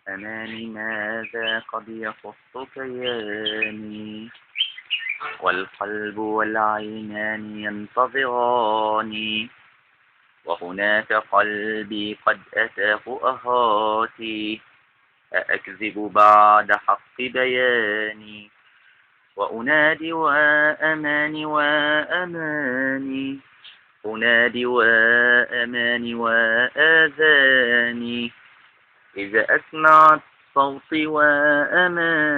أماني ماذا قد يخص كياني، والقلب والعينان ينتظراني، وهناك قلبي قد أتاه أهاتي، أأكذب بعد حق بياني، وأنادي وأماني وأماني، أنادي وأماني وآذاني، إذا أسمعت صوتي وأماني،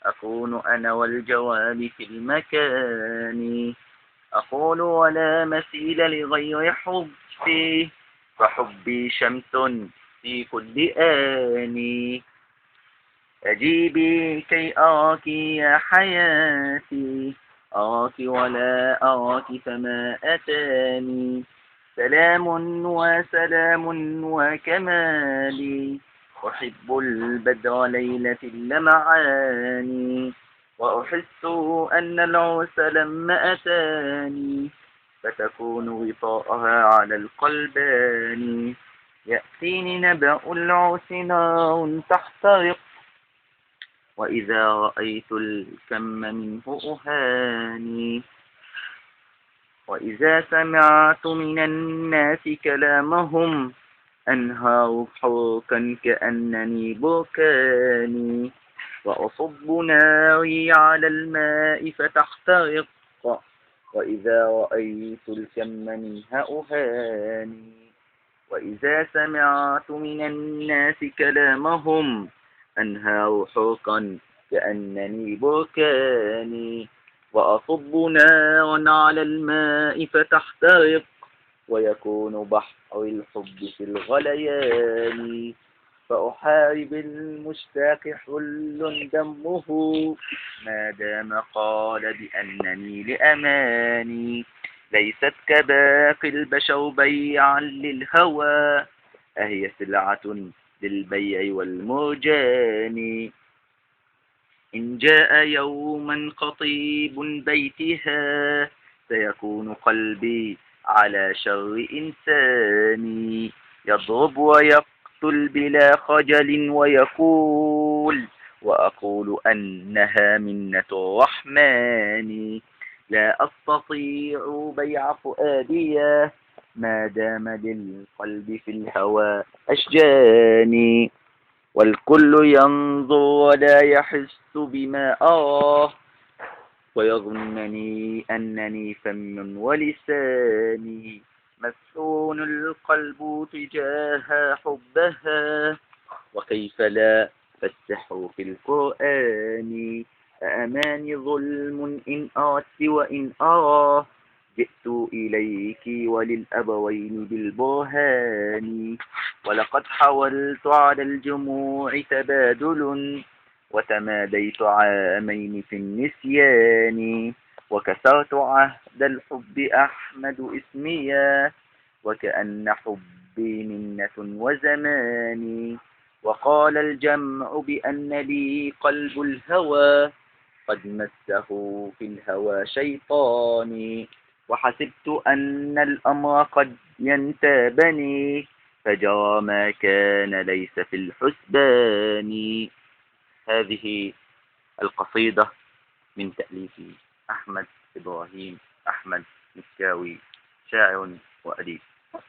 أكون أنا والجواب في المكان، أقول ولا مثيل لغير حبي، فحبي شمس في كل آن، أجيبي كي أراك يا حياتي، أراك ولا أراك فما أتاني، سلام وسلام وكمالي، أحب البدر ليلة اللمعان، وأحس أن العرس لما أتاني، فتكون وطاءها على القلبان، يأتيني نبأ العرس نار تحترق، وإذا رأيت الكم منه أهاني، وإذا سمعت من الناس كلامهم أنهار حركا كأنني بركاني، وأصب ناري على الماء فتحترق، وإذا رأيت الكم منها أهاني، وإذا سمعت من الناس كلامهم أنهار حرقا كأنني بركاني، وأصب نارا على الماء فتحترق، ويكون بحر الحب في الغليان، فأحارب المشتاق حل دمه ما دام قال بأنني لأماني، ليست كباقي البشر بيعا للهوى، أهي سلعة للبيع والمرجان، إن جاء يوما خطيب بيتها سيكون قلبي على شر إنسان، يضرب ويقتل بلا خجل ويقول، وأقول أنها منة الرحمن، لا أستطيع بيع فؤادي ما دام للقلب في الهوى أشجاني، والكل ينظر ولا يحس بما أراه، ويظنني أنني فم ولساني، مسحون القلب تجاه حبها، وكيف لا فالسحر في القرآن، أأماني ظلم إن أردت وإن أراه، جئت إليك وللأبوين بالبرهان، ولقد حاولت على الجموع تبادل، وتماديت عامين في النسيان، وكسرت عهد الحب أحمد اسميا، وكأن حبي منة وزماني، وقال الجمع بأن لي قلب الهوى قد مسه في الهوى شيطاني، وحسبت أن الأمر قد ينتابني، فجرى ما كان ليس في الحسبان. هذه القصيدة من تأليف أحمد إبراهيم أحمد مكاوي، شاعر وأديب.